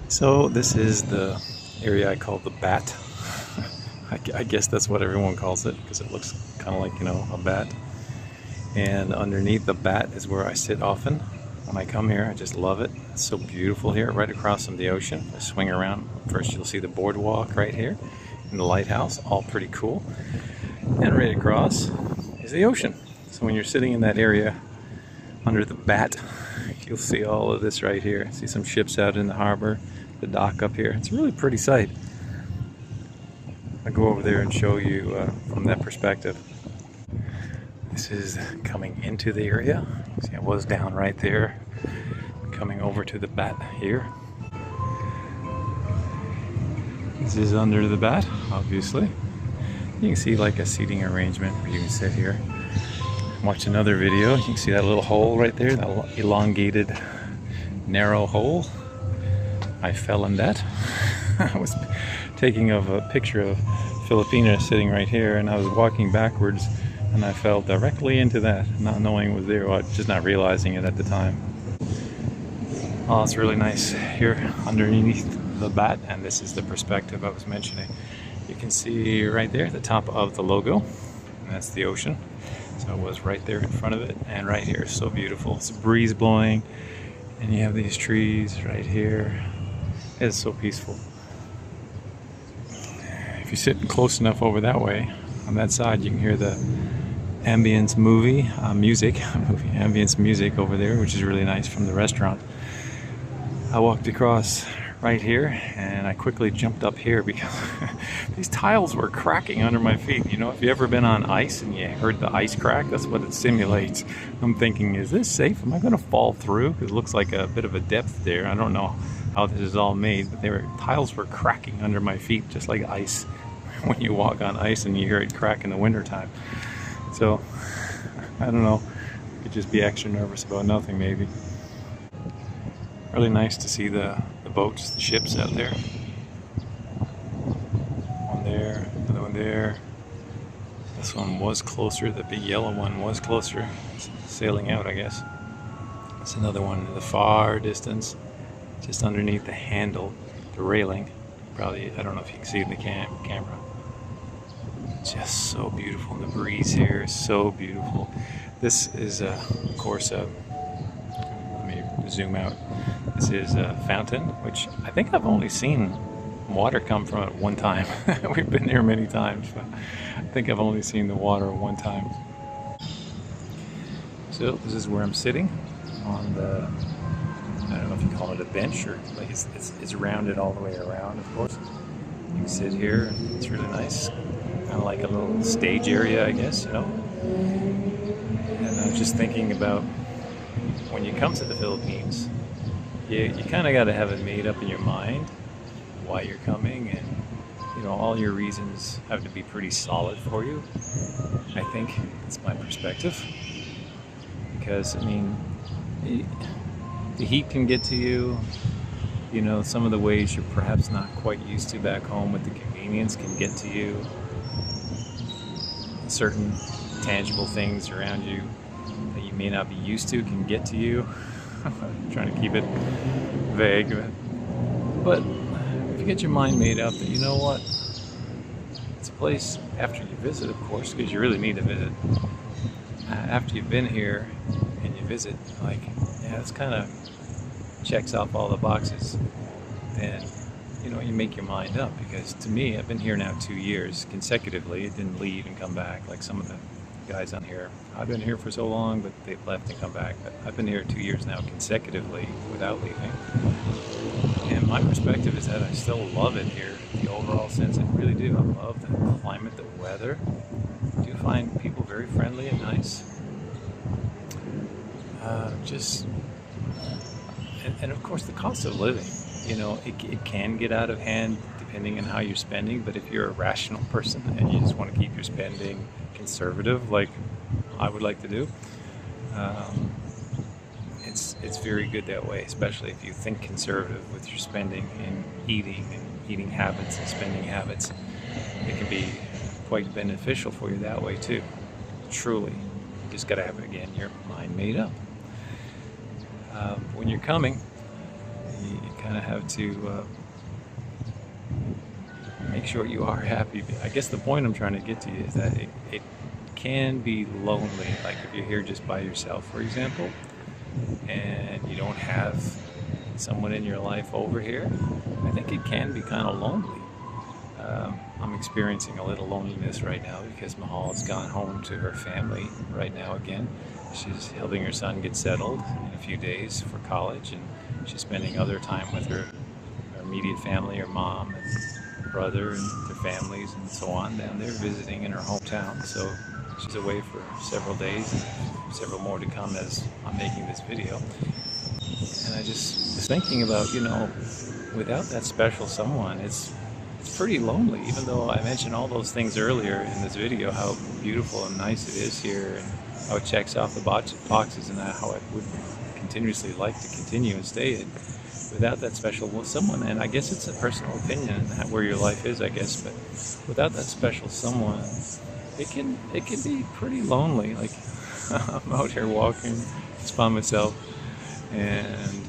So this is the area I call the bat. I guess that's what everyone calls it because it looks kind of like, a bat. And underneath the bat is where I sit often. When I come here, I just love it. It's so beautiful here, right across from the ocean. I swing around. First you'll see the boardwalk right here and the lighthouse, all pretty cool. And right across is the ocean. So when you're sitting in that area under the bat, you'll see all of this right here. See some ships out in the harbor, the dock up here. It's a really pretty sight. I'll go over there and show you from that perspective. This is coming into the area. See, I was down right there, coming over to the bat here. This is under the bat, obviously. You can see like a seating arrangement where you can sit here. Watch another video. You can see that little hole right there, that elongated, narrow hole. I fell in that. I was taking a picture of Filipina sitting right here, and I was walking backwards, and I fell directly into that, not knowing it was there, or just not realizing it at the time. Oh, it's really nice here underneath the bat, and this is the perspective I was mentioning. You can see right there at the top of the logo, and that's the ocean. So it was right there in front of it, and right here is so beautiful. It's a breeze blowing, and you have these trees right here. It's so peaceful. If you sit close enough over that way, on that side, you can hear the ambience ambience music over there, which is really nice from the restaurant. I walked across right here, and I quickly jumped up here because these tiles were cracking under my feet. You know, if you ever been on ice and you heard the ice crack, that's what it simulates. I'm thinking, is this safe? Am I going to fall through? Because it looks like a bit of a depth there. I don't know how this is all made, but tiles were cracking under my feet, just like ice when you walk on ice and you hear it crack in the wintertime. So, I don't know. I could just be extra nervous about nothing, maybe. Really nice to see the boats, the ships out there. One there, another one there. This one was closer, the big yellow one was closer. It's sailing out, I guess. There's another one in the far distance, just underneath the handle, the railing. Probably, I don't know if you can see it in the camera. Just so beautiful. And the breeze here is so beautiful. This is, of course, let me zoom out. This is a fountain, which I think I've only seen water come from it one time. We've been here many times, but I think I've only seen the water one time. So this is where I'm sitting on the, I don't know if you call it a bench, or like it's rounded all the way around, of course. You can sit here, and it's really nice. Kind of like a little stage area, I guess, you know. And I was just thinking about when you come to the Philippines, you kind of got to have it made up in your mind why you're coming, and all your reasons have to be pretty solid for you. I think it's my perspective, because I mean, the heat can get to you. Some of the ways you're perhaps not quite used to back home with the convenience can get to you. Certain tangible things around you that you may not be used to can get to you. I'm trying to keep it vague, but if you get your mind made up that you know what, it's a place after you visit, of course, because you really need to visit. After you've been here and you visit, like, yeah, it's kind of checks off all the boxes, then you make your mind up. Because to me, I've been here now 2 years consecutively. It didn't leave and come back like some of the guys on here. I've been here for so long, but they've left and come back. But I've been here 2 years now consecutively without leaving. And my perspective is that I still love it here. The overall sense, I really do. I love the climate, the weather. I do find people very friendly and nice. And of course the cost of living, it can get out of hand depending on how you're spending, but if you're a rational person and you just want to keep your spending conservative, like I would like to do, it's very good that way, especially if you think conservative with your spending and eating habits and spending habits. It can be quite beneficial for you that way too. Truly, you just got to have, again, your mind made up. When you're coming, you kind of have to make sure you are happy. I guess the point I'm trying to get to you is that it can be lonely. Like if you're here just by yourself, for example, and you don't have someone in your life over here, I think it can be kind of lonely. I'm experiencing a little loneliness right now because Mahal's gone home to her family right now again. She's helping her son get settled in a few days for college, and she's spending other time with her immediate family, her mom and brother and their families and so on down there visiting in her hometown. So she's away for several days and several more to come as I'm making this video. And I just was thinking about, without that special someone, it's pretty lonely, even though I mentioned all those things earlier in this video, how beautiful and nice it is here and how it checks off the boxes and how I would continuously like to continue and stay it. Without that special someone, and I guess it's a personal opinion where your life is, I guess, but without that special someone, it can be pretty lonely. Like I'm out here walking just by myself, and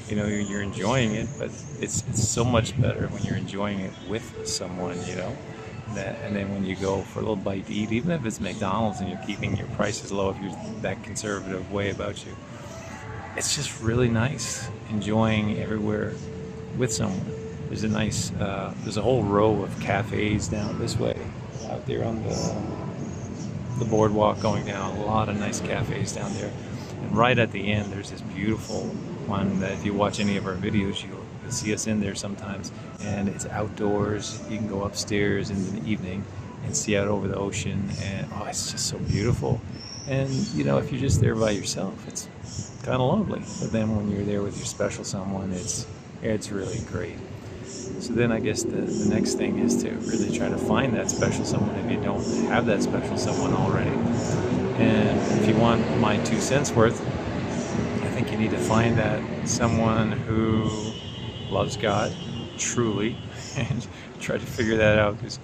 you're enjoying it, but it's so much better when you're enjoying it with someone, and then when you go for a little bite to eat, even if it's McDonald's and you're keeping your prices low, if you're that conservative way about you, it's just really nice enjoying everywhere with someone. There's there's a whole row of cafes down this way, out there on the boardwalk going down. A lot of nice cafes down there, and right at the end there's this beautiful one that if you watch any of our videos, you'll see us in there sometimes, and it's outdoors. You can go upstairs in the evening and see out over the ocean, and it's just so beautiful. And if you're just there by yourself, it's kind of lonely. But then when you're there with your special someone, it's really great. So then I guess the next thing is to really try to find that special someone if you don't have that special someone already. And if you want my 2 cents worth, I think you need to find that someone who loves God truly and try to figure that out, because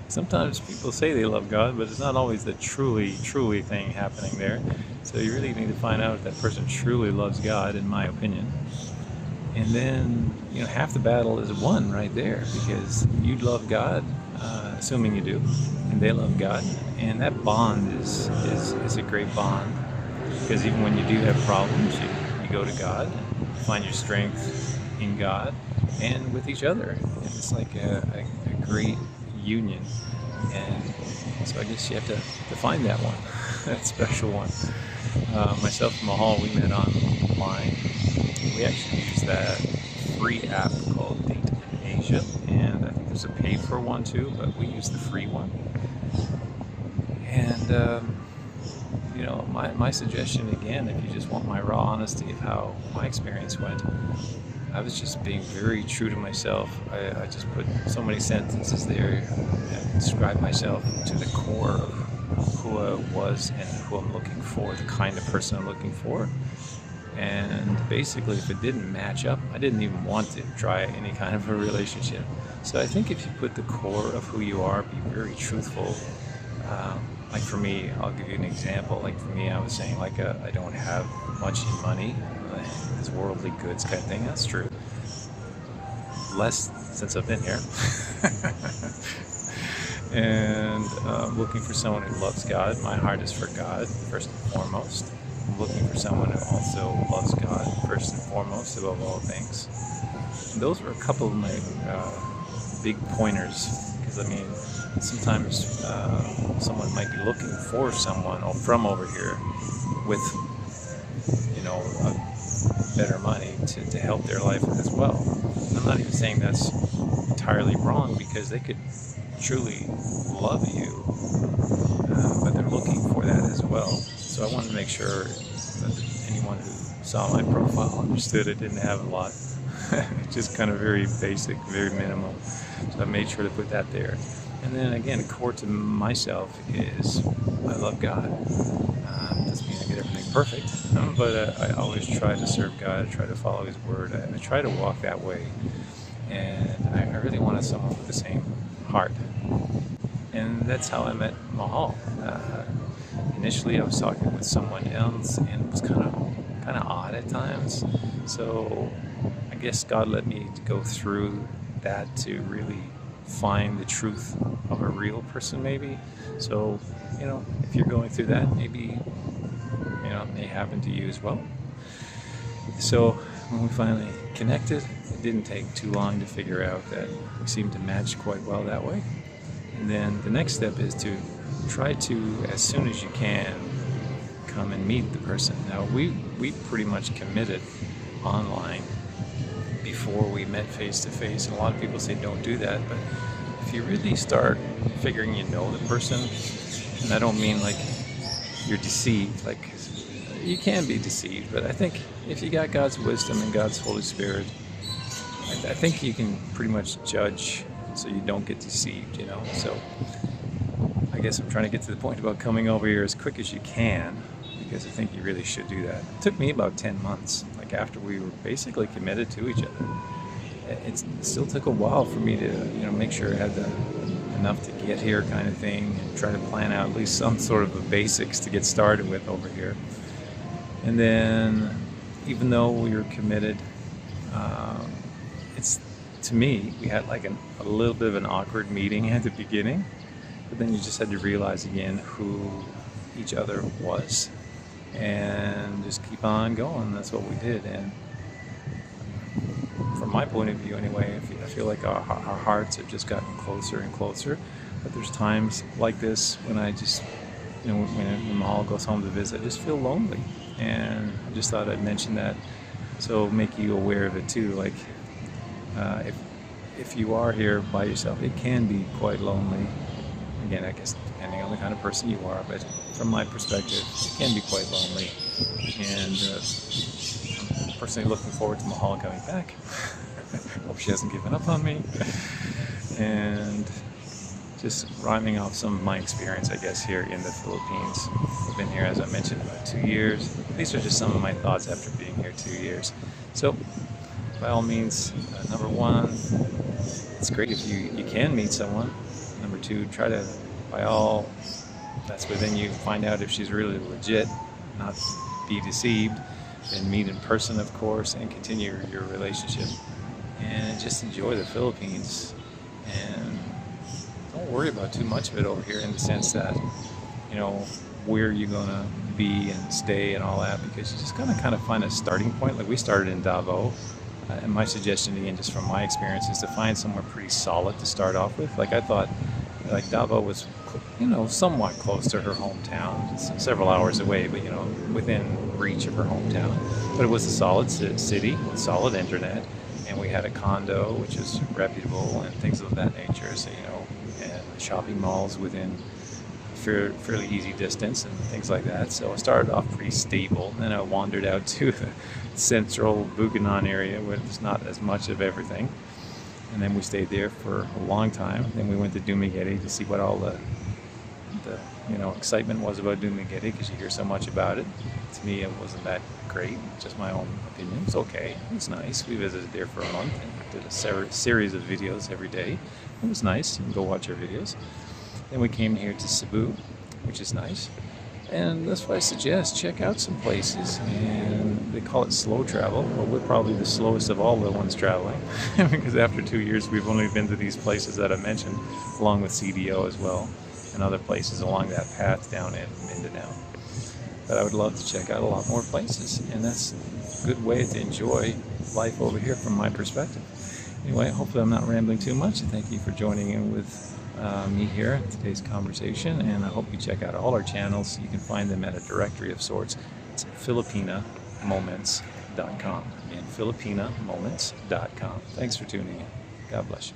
sometimes people say they love God, but it's not always the truly thing happening there. So you really need to find out if that person truly loves God, in my opinion. And then, half the battle is won right there, because you love God, assuming you do, and they love God. And that bond is a great bond, because even when you do have problems, you go to God, find your strength in God and with each other. And it's like a great union. And so I guess you have to find that one, that special one. Myself and Mahal, we met online. We actually used that free app called Date in Asia, and I think there's a paid for one too, but we used the free one. And my suggestion again, if you just want my raw honesty of how my experience went, I was just being very true to myself. I just put so many sentences there and described myself to the core of who I was and who I'm looking for, the kind of person I'm looking for. And basically, if it didn't match up, I didn't even want to try any kind of a relationship. So I think if you put the core of who you are, be very truthful. Like for me, I'll give you an example. Like for me, I was saying I don't have much money, as worldly goods kind of thing. That's true. Less since I've been here. And looking for someone who loves God. My heart is for God, first and foremost. I'm looking for someone who also loves God, first and foremost, above all things. And those were a couple of my big pointers, because sometimes someone might be looking for someone from over here with, better money to help their life as well. And I'm not even saying that's entirely wrong, because they could truly love you, but they're looking for that as well. So I wanted to make sure that anyone who saw my profile understood I didn't have a lot. Just kind of very basic, very minimal. So I made sure to put that there. And then again, core to myself is I love God. Doesn't mean I get everything perfect, but I always try to serve God. I try to follow His Word. I try to walk that way. And I really wanted someone with the same heart. And that's how I met Mahal. Initially, I was talking with someone else, and it was kind of odd at times. So I guess God let me go through that to really find the truth of a real person, maybe. So, if you're going through that, maybe, it may happen to you as well. So when we finally connected, it didn't take too long to figure out that we seemed to match quite well that way. And then the next step is to try to, as soon as you can, come and meet the person. Now, we pretty much committed online before we met face to face, and a lot of people say don't do that, but if you really start figuring you know the person, and I don't mean like you're deceived, like you can be deceived, but I think if you got God's wisdom and God's Holy Spirit, I think you can pretty much judge so you don't get deceived, So I guess I'm trying to get to the point about coming over here as quick as you can, because I think you really should do that. It took me about 10 months, like after we were basically committed to each other. It still took a while for me to, make sure I had enough to get here kind of thing, and try to plan out at least some sort of a basics to get started with over here. And then, even though we were committed, to me, we had like a little bit of an awkward meeting at the beginning, but then you just had to realize again who each other was, and just keep on going. That's what we did. And from my point of view anyway, I feel like our hearts have just gotten closer and closer. But there's times like this when I just, when Mahal goes home to visit, I just feel lonely. And I just thought I'd mention that, so make you aware of it too. Like, if you are here by yourself, it can be quite lonely. Again, I guess depending on the kind of person you are, but from my perspective, it can be quite lonely. And I'm personally looking forward to Mahal coming back. Hope she hasn't given up on me. And just rhyming off some of my experience, I guess, here in the Philippines. I've been here, as I mentioned, about 2 years. These are just some of my thoughts after being here 2 years. So, by all means, number one, it's great if you can meet someone. Number two, try to, by all that's within you, find out if she's really legit, not be deceived, then meet in person, of course, and continue your relationship. And just enjoy the Philippines. And don't worry about too much of it over here, in the sense that, where you're going to be and stay and all that, because you just got to kind of find a starting point. Like we started in Davao. And my suggestion, again, just from my experience, is to find somewhere pretty solid to start off with. Like I thought, like Davao was, somewhat close to her hometown. It's several hours away, but, within reach of her hometown. But it was a solid city with solid internet. And we had a condo, which is reputable and things of that nature. So, and shopping malls within fairly easy distance and things like that. So I started off pretty stable. Then I wandered out to the central Buganon area, where there's not as much of everything. And then we stayed there for a long time. Then we went to Dumaguete to see what all the excitement was about Dumaguete, because you hear so much about it. To me, it wasn't that great. Just my own opinion. It's okay. It was nice. We visited there for a month and did a series of videos every day. It was nice. You can go watch our videos. Then we came here to Cebu, which is nice. And that's what I suggest. Check out some places. And they call it slow travel. Well, we're probably the slowest of all the ones traveling, because after 2 years, we've only been to these places that I mentioned, along with CDO as well, and other places along that path down in Mindanao. But I would love to check out a lot more places. And that's a good way to enjoy life over here from my perspective. Anyway, hopefully I'm not rambling too much. Thank you for joining in with me here in today's conversation, and I hope you check out all our channels. You can find them at a directory of sorts. It's FilipinaMoments.com and FilipinaMoments.com. Thanks for tuning in. God bless you.